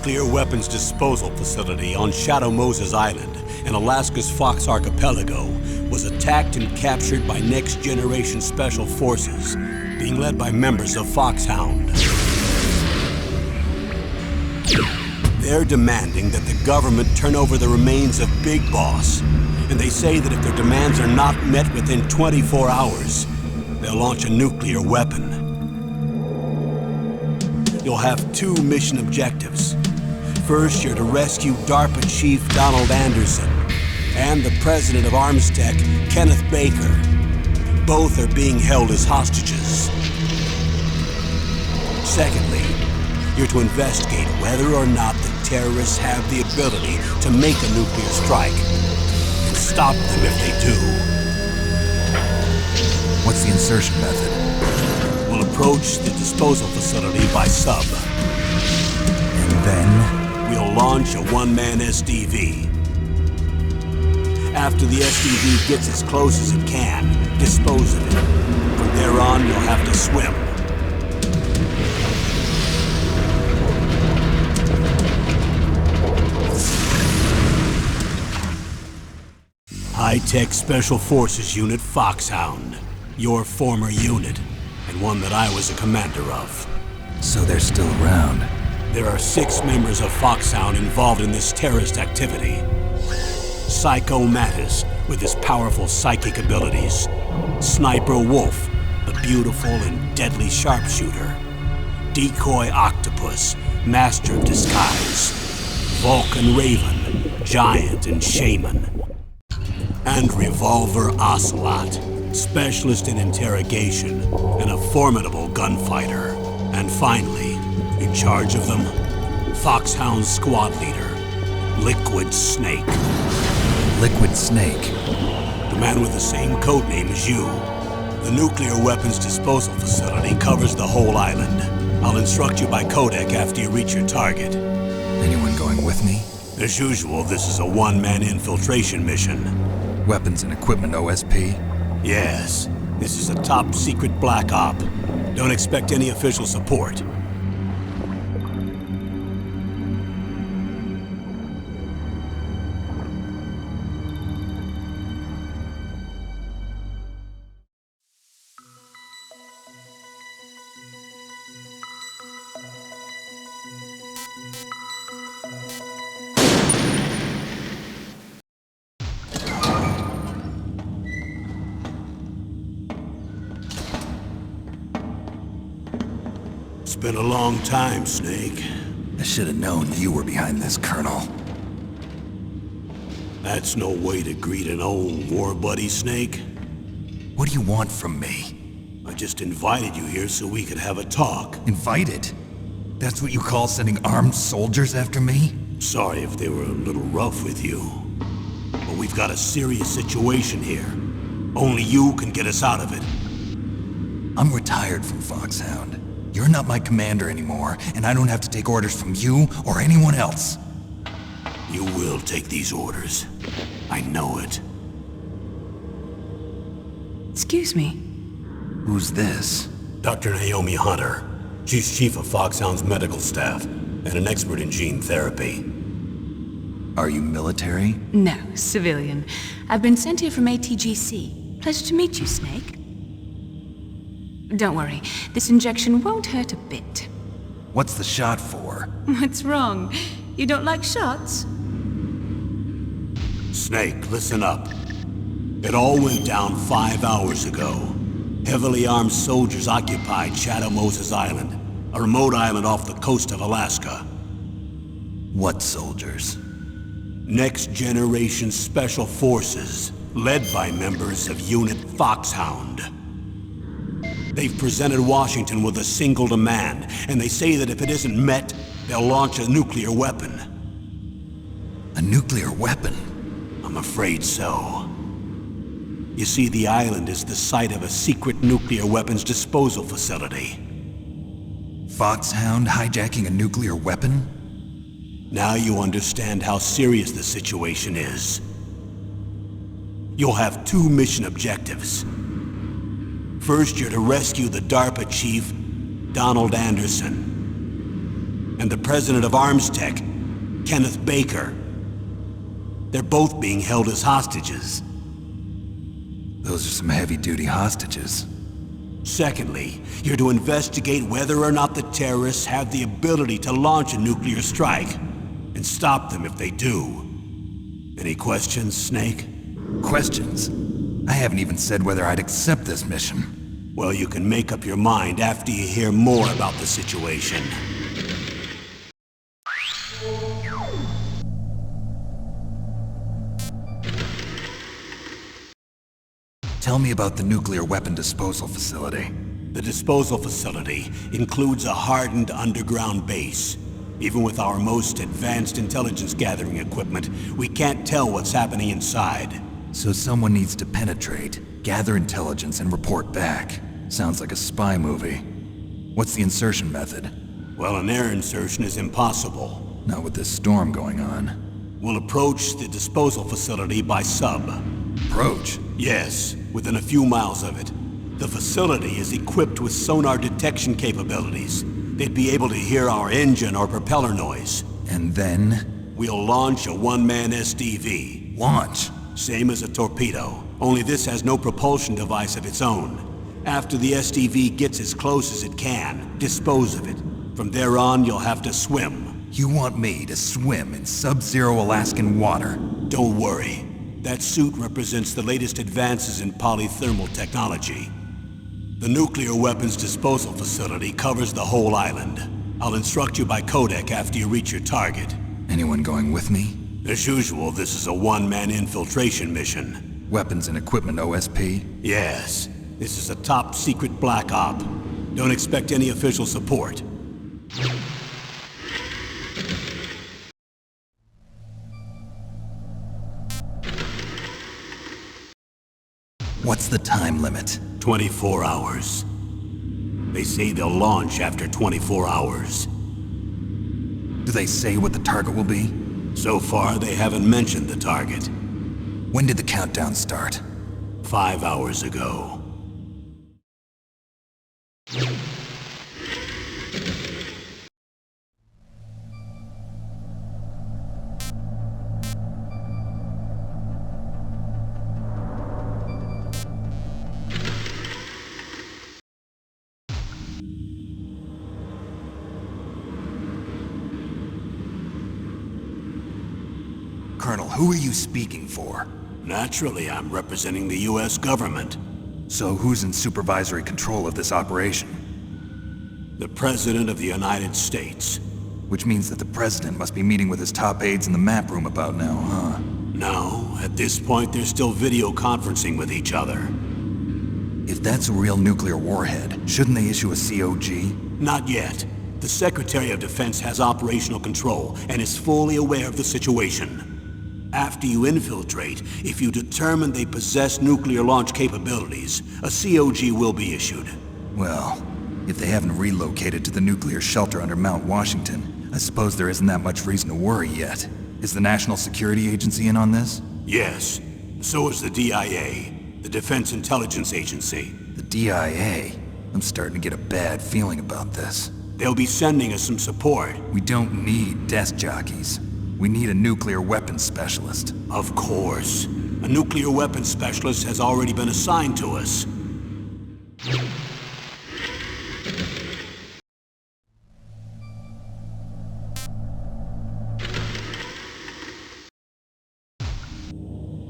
nuclear weapons disposal facility on Shadow Moses Island in Alaska's Fox Archipelago was attacked and captured by next-generation special forces, being led by members of Foxhound. They're demanding that the government turn over the remains of Big Boss, and they say that if their demands are not met within 24 hours, they'll launch a nuclear weapon. You'll have two mission objectives. First, you're to rescue DARPA Chief Donald Anderson and the president of Armstech, Kenneth Baker. Both are being held as hostages. Secondly, you're to investigate whether or not the terrorists have the ability to make a nuclear strike and stop them if they do. What's the insertion method? We'll approach the disposal facility by sub. And then? We'll launch a one-man SDV. After the SDV gets as close as it can, dispose of it. From there on, you'll have to swim. High-Tech Special Forces Unit Foxhound. Your former unit, and one that I was a commander of. So they're still around. There are 6 members of Foxhound involved in this terrorist activity. Psycho Mattis, with his powerful psychic abilities. Sniper Wolf, the beautiful and deadly sharpshooter. Decoy Octopus, master of disguise. Vulcan Raven, giant and shaman. And Revolver Ocelot, specialist in interrogation and a formidable gunfighter. And finally, in charge of them, Foxhound's squad leader, Liquid Snake. Liquid Snake? The man with the same codename as you. The nuclear weapons disposal facility covers the whole island. I'll instruct you by codec after you reach your target. Anyone going with me? As usual, this is a one-man infiltration mission. Weapons and equipment OSP? Yes. This is a top-secret black op. Don't expect any official support. It's been a long time, Snake. I should have known you were behind this, Colonel. That's no way to greet an old war buddy, Snake. What do you want from me? I just invited you here so we could have a talk. Invited? That's what you call sending armed soldiers after me? Sorry if they were a little rough with you. But we've got a serious situation here. Only you can get us out of it. I'm retired from Foxhound. You're not my commander anymore, and I don't have to take orders from you or anyone else. You will take these orders. I know it. Excuse me. Who's this? Dr. Naomi Hunter. She's chief of Foxhound's medical staff and an expert in gene therapy. Are you military? No, civilian. I've been sent here from ATGC. Pleasure to meet you, Snake. Don't worry, this injection won't hurt a bit. What's the shot for? What's wrong? You don't like shots? Snake, listen up. It all went down 5 hours ago. Heavily armed soldiers occupied Shadow Moses Island, a remote island off the coast of Alaska. What soldiers? Next generation special forces, led by members of Unit Foxhound. They've presented Washington with a single demand, and they say that if it isn't met, they'll launch a nuclear weapon. A nuclear weapon? I'm afraid so. You see, the island is the site of a secret nuclear weapons disposal facility. Foxhound hijacking a nuclear weapon? Now you understand how serious the situation is. You'll have 2 mission objectives. First, you're to rescue the DARPA chief, Donald Anderson. and the president of Arms Tech, Kenneth Baker. They're both being held as hostages. Those are some heavy-duty hostages. Secondly, you're to investigate whether or not the terrorists have the ability to launch a nuclear strike, and stop them if they do. Any questions, Snake? Questions? I haven't even said whether I'd accept this mission. Well, you can make up your mind after you hear more about the situation. Tell me about the nuclear weapon disposal facility. The disposal facility includes a hardened underground base. Even with our most advanced intelligence gathering equipment, we can't tell what's happening inside. So someone needs to penetrate, gather intelligence, and report back. Sounds like a spy movie. What's the insertion method? Well, an air insertion is impossible. Not with this storm going on. We'll approach the disposal facility by sub. Approach? Yes, within a few miles of it. The facility is equipped with sonar detection capabilities. They'd be able to hear our engine or propeller noise. And then? We'll launch a one-man SDV. Launch? Same as a torpedo, only this has no propulsion device of its own. After the SDV gets as close as it can, dispose of it. From there on, you'll have to swim. You want me to swim in sub-zero Alaskan water? Don't worry. That suit represents the latest advances in polythermal technology. The nuclear weapons disposal facility covers the whole island. I'll instruct you by codec after you reach your target. Anyone going with me? As usual, this is a one-man infiltration mission. Weapons and equipment OSP? Yes. This is a top-secret black op. Don't expect any official support. What's the time limit? 24 hours. They say they'll launch after 24 hours. Do they say what the target will be? So far, they haven't mentioned the target. When did the countdown start? 5 hours ago. Colonel, who are you speaking for? Naturally, I'm representing the U.S. government. So who's in supervisory control of this operation? The President of the United States. Which means that the President must be meeting with his top aides in the map room about now, huh? No, at this point they're still video conferencing with each other. If that's a real nuclear warhead, shouldn't they issue a COG? Not yet. The Secretary of Defense has operational control and is fully aware of the situation. After you infiltrate, if you determine they possess nuclear launch capabilities, a COG will be issued. Well, if they haven't relocated to the nuclear shelter under Mount Washington, I suppose there isn't that much reason to worry yet. Is the National Security Agency in on this? Yes. So is the DIA, the Defense Intelligence Agency. The DIA? I'm starting to get a bad feeling about this. They'll be sending us some support. We don't need desk jockeys. We need a nuclear weapons specialist. Of course. A nuclear weapons specialist has already been assigned to us.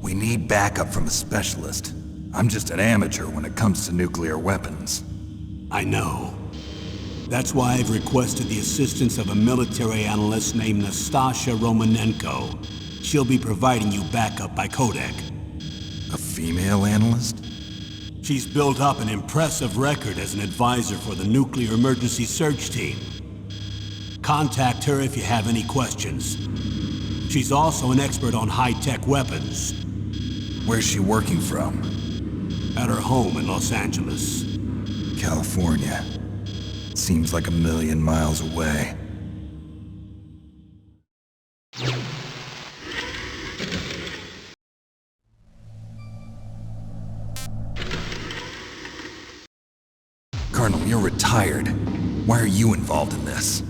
We need backup from a specialist. I'm just an amateur when it comes to nuclear weapons. I know. That's why I've requested the assistance of a military analyst named Nastasha Romanenko. She'll be providing you backup by codec. A female analyst? She's built up an impressive record as an advisor for the Nuclear Emergency Search Team. Contact her if you have any questions. She's also an expert on high-tech weapons. Where's she working from? At her home in Los Angeles. California. Seems like a million miles away. Colonel, you're retired. Why are you involved in this?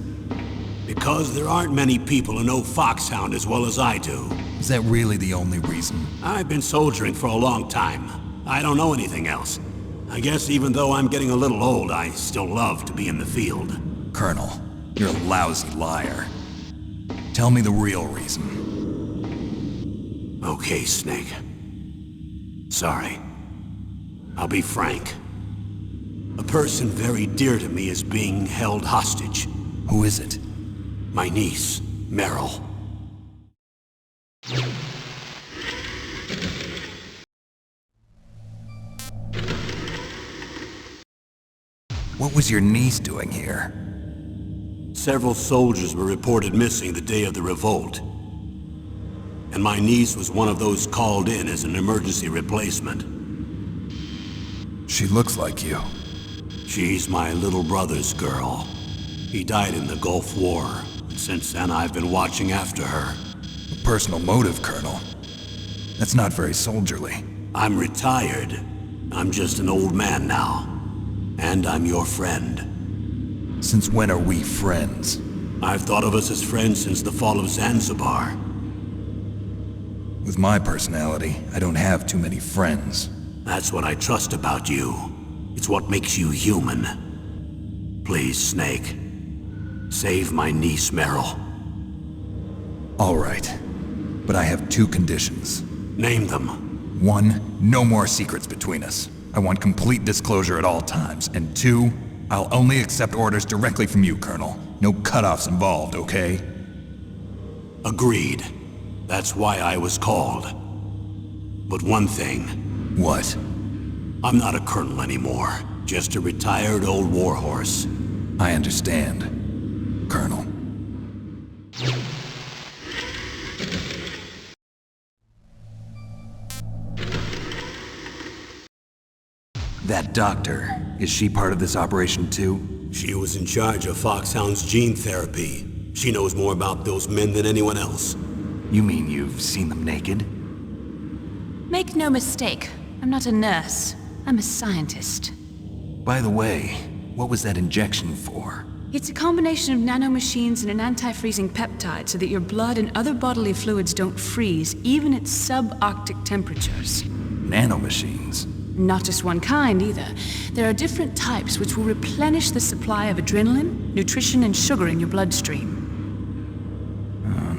They Because there aren't many people who know Foxhound as well as I do. Is that really the only reason? I've been soldiering for a long time. I don't know anything else. I guess even though I'm getting a little old, I still love to be in the field. Colonel, you're a lousy liar. Tell me the real reason. Okay, Snake. Sorry. I'll be frank. A person very dear to me is being held hostage. Who is it? My niece, Meryl. What was your niece doing here? Several soldiers were reported missing the day of the revolt. And my niece was one of those called in as an emergency replacement. She looks like you. She's my little brother's girl. He died in the Gulf War. Since then, I've been watching after her. A personal motive, Colonel. That's not very soldierly. I'm retired. I'm just an old man now. And I'm your friend. Since when are we friends? I've thought of us as friends since the fall of Zanzibar. With my personality, I don't have too many friends. That's what I trust about you. It's what makes you human. Please, Snake. Save my niece, Meryl. All right. But I have two conditions. Name them. 1, no more secrets between us. I want complete disclosure at all times. And 2, I'll only accept orders directly from you, Colonel. No cutoffs involved, okay? Agreed. That's why I was called. But one thing. What? I'm not a colonel anymore. Just a retired old warhorse. I understand, Colonel. That doctor, is she part of this operation too? She was in charge of Foxhound's gene therapy. She knows more about those men than anyone else. You mean you've seen them naked? Make no mistake, I'm not a nurse. I'm a scientist. By the way, what was that injection for? It's a combination of nanomachines and an anti-freezing peptide so that your blood and other bodily fluids don't freeze, even at subarctic temperatures. Nanomachines? Not just one kind, either. There are different types which will replenish the supply of adrenaline, nutrition, and sugar in your bloodstream.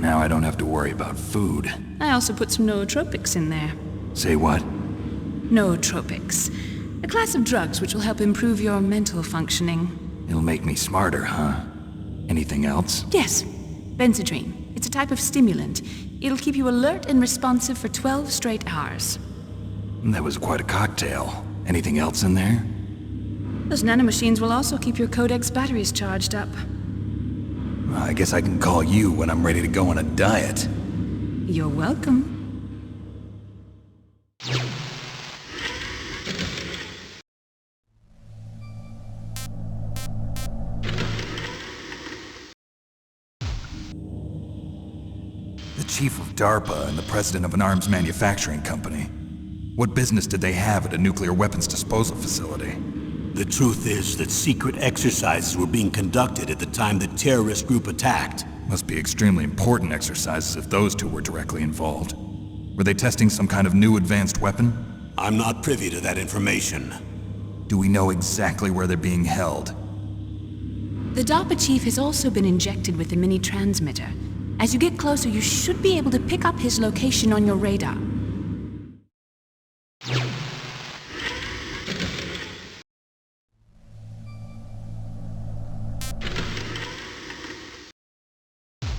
Now I don't have to worry about food. I also put some nootropics in there. Say what? Nootropics. A class of drugs which will help improve your mental functioning. It'll make me smarter, huh? Anything else? Yes. Benzedrine. It's a type of stimulant. It'll keep you alert and responsive for 12 straight hours. That was quite a cocktail. Anything else in there? Those nanomachines will also keep your Codex batteries charged up. Well, I guess I can call you when I'm ready to go on a diet. You're welcome. The chief of DARPA and the president of an arms manufacturing company. What business did they have at a nuclear weapons disposal facility? The truth is that secret exercises were being conducted at the time the terrorist group attacked. Must be extremely important exercises if those two were directly involved. Were they testing some kind of new advanced weapon? I'm not privy to that information. Do we know exactly where they're being held? The DARPA chief has also been injected with a mini transmitter. As you get closer, you should be able to pick up his location on your radar.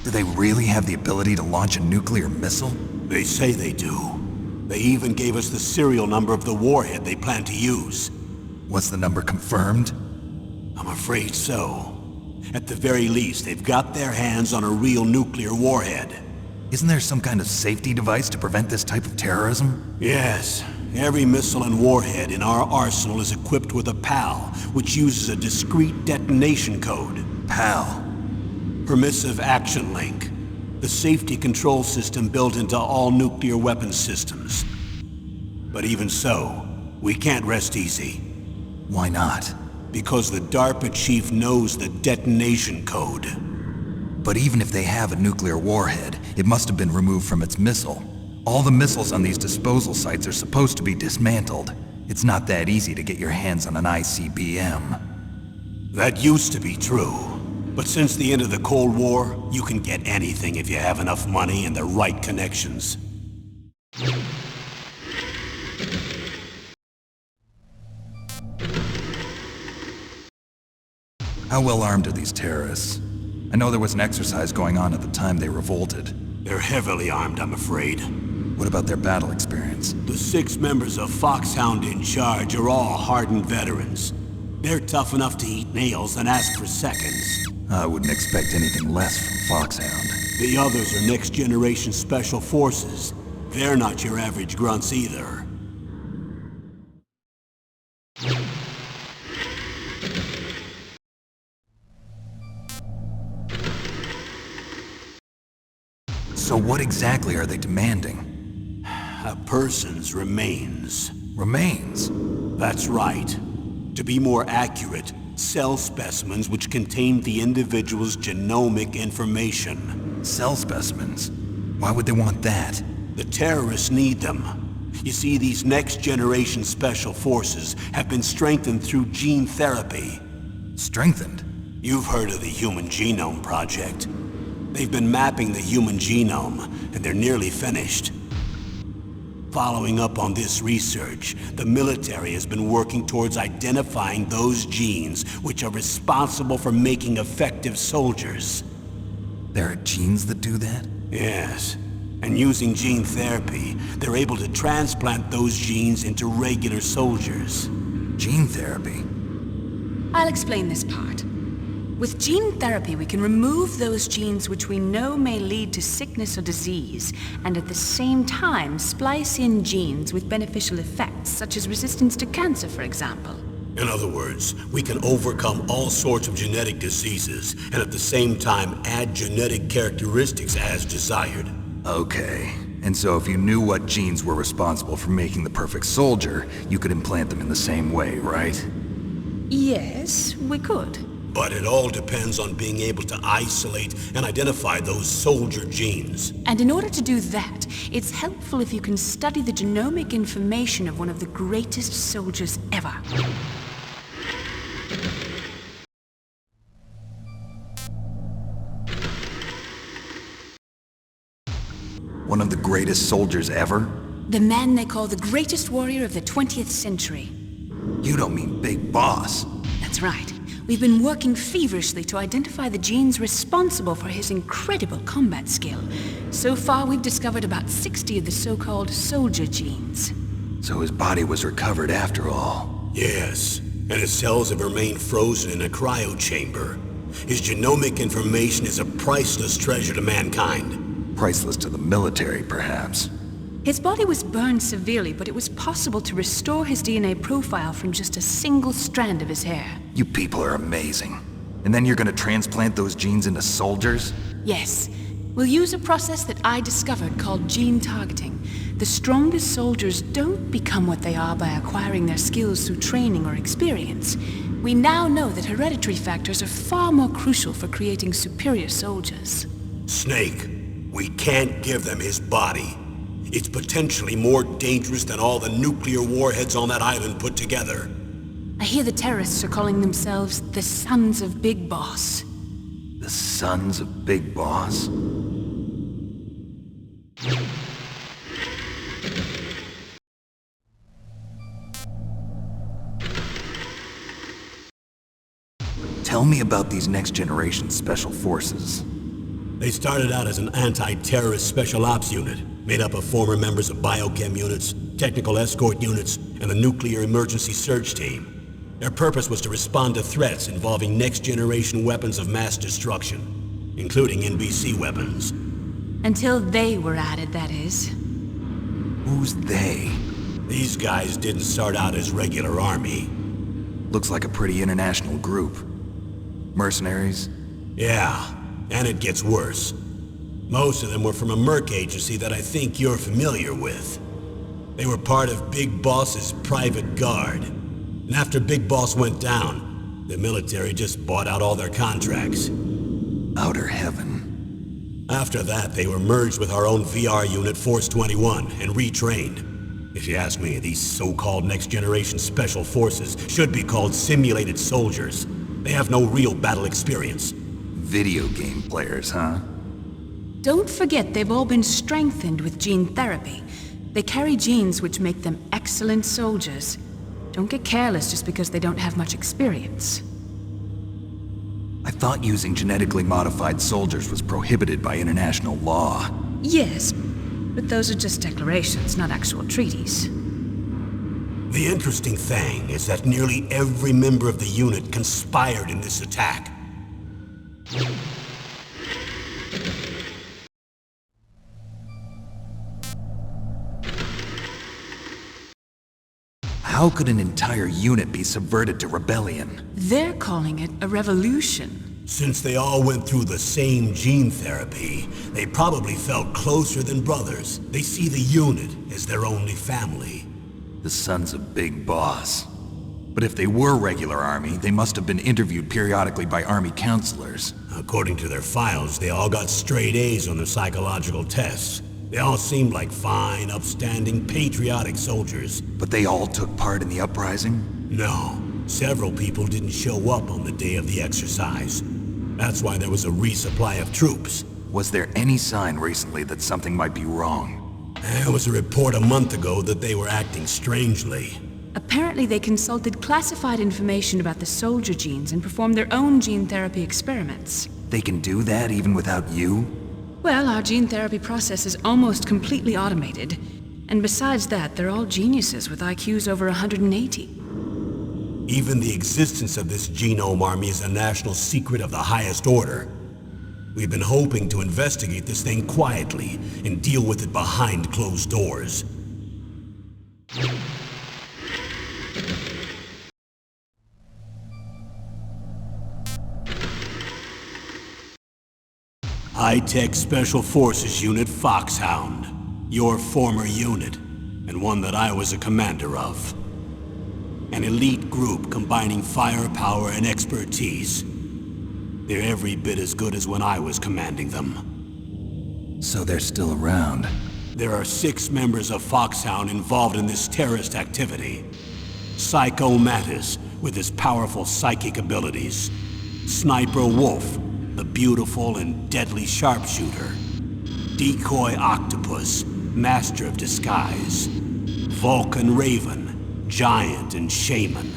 Do they really have the ability to launch a nuclear missile? They say they do. They even gave us the serial number of the warhead they plan to use. Was the number confirmed? I'm afraid so. At the very least, they've got their hands on a real nuclear warhead. Isn't there some kind of safety device to prevent this type of terrorism? Yes. Every missile and warhead in our arsenal is equipped with a PAL, which uses a discrete detonation code. PAL? Permissive Action Link. The safety control system built into all nuclear weapons systems. But even so, we can't rest easy. Why not? Because the DARPA chief knows the detonation code. But even if they have a nuclear warhead, it must have been removed from its missile. All the missiles on these disposal sites are supposed to be dismantled. It's not that easy to get your hands on an ICBM. That used to be true. But since the end of the Cold War, you can get anything if you have enough money and the right connections. How well armed are these terrorists? I know there was an exercise going on at the time they revolted. They're heavily armed, I'm afraid. What about their battle experience? The 6 members of Foxhound in charge are all hardened veterans. They're tough enough to eat nails and ask for seconds. I wouldn't expect anything less from Foxhound. The others are next-generation special forces. They're not your average grunts either. So what exactly are they demanding? A person's remains. Remains? That's right. To be more accurate, cell specimens which contain the individual's genomic information. Cell specimens? Why would they want that? The terrorists need them. You see, these next-generation special forces have been strengthened through gene therapy. Strengthened? You've heard of the Human Genome Project. They've been mapping the human genome, and they're nearly finished. Following up on this research, the military has been working towards identifying those genes which are responsible for making effective soldiers. There are genes that do that? Yes. And using gene therapy, they're able to transplant those genes into regular soldiers. Gene therapy? I'll explain this part. With gene therapy, we can remove those genes which we know may lead to sickness or disease, and at the same time splice in genes with beneficial effects, such as resistance to cancer, for example. In other words, we can overcome all sorts of genetic diseases, and at the same time add genetic characteristics as desired. Okay. And so if you knew what genes were responsible for making the perfect soldier, you could implant them in the same way, right? Yes, we could. But it all depends on being able to isolate and identify those soldier genes. And in order to do that, it's helpful if you can study the genomic information of one of the greatest soldiers ever. One of the greatest soldiers ever? The man they call the greatest warrior of the 20th century. You don't mean Big Boss. That's right. We've been working feverishly to identify the genes responsible for his incredible combat skill. So far, we've discovered about 60 of the so-called soldier genes. So his body was recovered after all. Yes, and his cells have remained frozen in a cryo chamber. His genomic information is a priceless treasure to mankind. Priceless to the military, perhaps. His body was burned severely, but it was possible to restore his DNA profile from just a single strand of his hair. You people are amazing. And then you're gonna transplant those genes into soldiers? Yes. We'll use a process that I discovered called gene targeting. The strongest soldiers don't become what they are by acquiring their skills through training or experience. We now know that hereditary factors are far more crucial for creating superior soldiers. Snake, we can't give them his body. It's potentially more dangerous than all the nuclear warheads on that island put together. I hear the terrorists are calling themselves the Sons of Big Boss. The Sons of Big Boss? Tell me about these next-generation special forces. They started out as an anti-terrorist special ops unit, made up of former members of biochem units, technical escort units, and the nuclear emergency search team. Their purpose was to respond to threats involving next-generation weapons of mass destruction, including NBC weapons. Until they were added, that is. Who's they? These guys didn't start out as regular army. Looks like a pretty international group. Mercenaries? Yeah, and it gets worse. Most of them were from a merc agency that I think you're familiar with. They were part of Big Boss's private guard. And after Big Boss went down, the military just bought out all their contracts. Outer heaven. After that, they were merged with our own VR unit, Force 21, and retrained. If you ask me, these so-called next-generation special forces should be called simulated soldiers. They have no real battle experience. Video game players, huh? Don't forget they've all been strengthened with gene therapy. They carry genes which make them excellent soldiers. Don't get careless just because they don't have much experience. I thought using genetically modified soldiers was prohibited by international law. Yes, but those are just declarations, not actual treaties. The interesting thing is that nearly every member of the unit conspired in this attack. How could an entire unit be subverted to rebellion? They're calling it a revolution. Since they all went through the same gene therapy, they probably felt closer than brothers. They see the unit as their only family. The son's a big boss. But if they were regular army, they must have been interviewed periodically by army counselors. According to their files, they all got straight A's on their psychological tests. They all seemed like fine, upstanding, patriotic soldiers. But they all took part in the uprising? No. Several people didn't show up on the day of the exercise. That's why there was a resupply of troops. Was there any sign recently that something might be wrong? There was a report a month ago that they were acting strangely. Apparently they consulted classified information about the soldier genes and performed their own gene therapy experiments. They can do that even without you? Well, our gene therapy process is almost completely automated. And besides that, they're all geniuses with IQs over 180. Even the existence of this genome army is a national secret of the highest order. We've been hoping to investigate this thing quietly and deal with it behind closed doors. High-Tech Special Forces Unit Foxhound. Your former unit, and one that I was a commander of. An elite group combining firepower and expertise. They're every bit as good as when I was commanding them. So they're still around. There are 6 members of Foxhound involved in this terrorist activity. Psycho Mattis, with his powerful psychic abilities. Sniper Wolf, the beautiful and deadly sharpshooter. Decoy Octopus, master of disguise. Vulcan Raven, giant and shaman.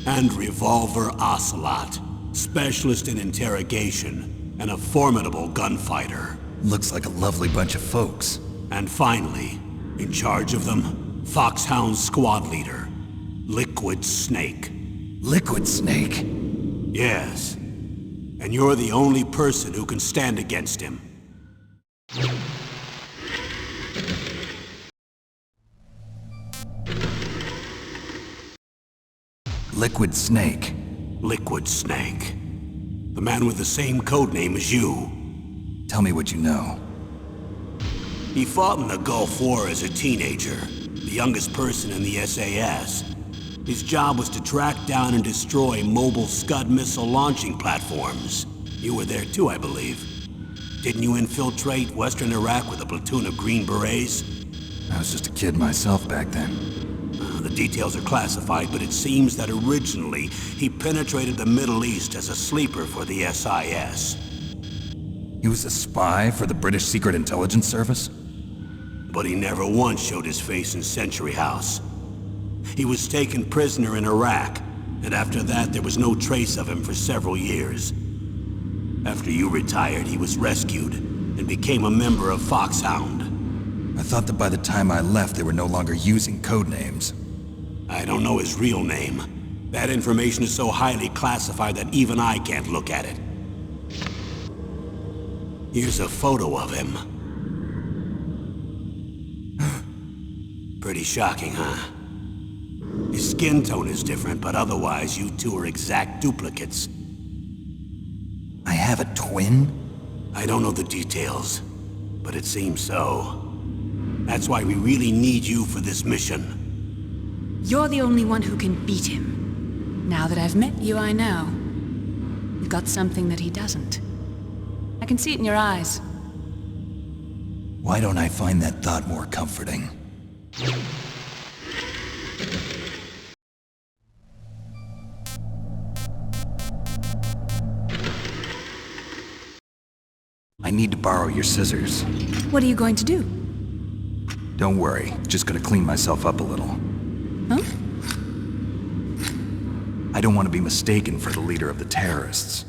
And Revolver Ocelot, specialist in interrogation and a formidable gunfighter. Looks like a lovely bunch of folks. And finally, in charge of them, Foxhound's squad leader, Liquid Snake. Liquid Snake? Yes. And you're the only person who can stand against him. Liquid Snake. Liquid Snake. The man with the same codename as you. Tell me what you know. He fought in the Gulf War as a teenager, the youngest person in the SAS. His job was to track down and destroy mobile Scud missile launching platforms. You were there too, I believe. Didn't you infiltrate Western Iraq with a platoon of Green Berets? I was just a kid myself back then. The details are classified, but it seems that originally he penetrated the Middle East as a sleeper for the SIS. He was a spy for the British Secret Intelligence Service? But he never once showed his face in Century House. He was taken prisoner in Iraq, and after that there was no trace of him for several years. After you retired, he was rescued and became a member of Foxhound. I thought that by the time I left, they were no longer using codenames. I don't know his real name. That information is so highly classified that even I can't look at it. Here's a photo of him. Pretty shocking, huh? His skin tone is different, but otherwise you two are exact duplicates. I have a twin? I don't know the details, but it seems so. That's why we really need you for this mission. You're the only one who can beat him. Now that I've met you, I know. You've got something that he doesn't. I can see it in your eyes. Why don't I find that thought more comforting? I need to borrow your scissors. What are you going to do? Don't worry, just gonna clean myself up a little. Huh? I don't want to be mistaken for the leader of the terrorists.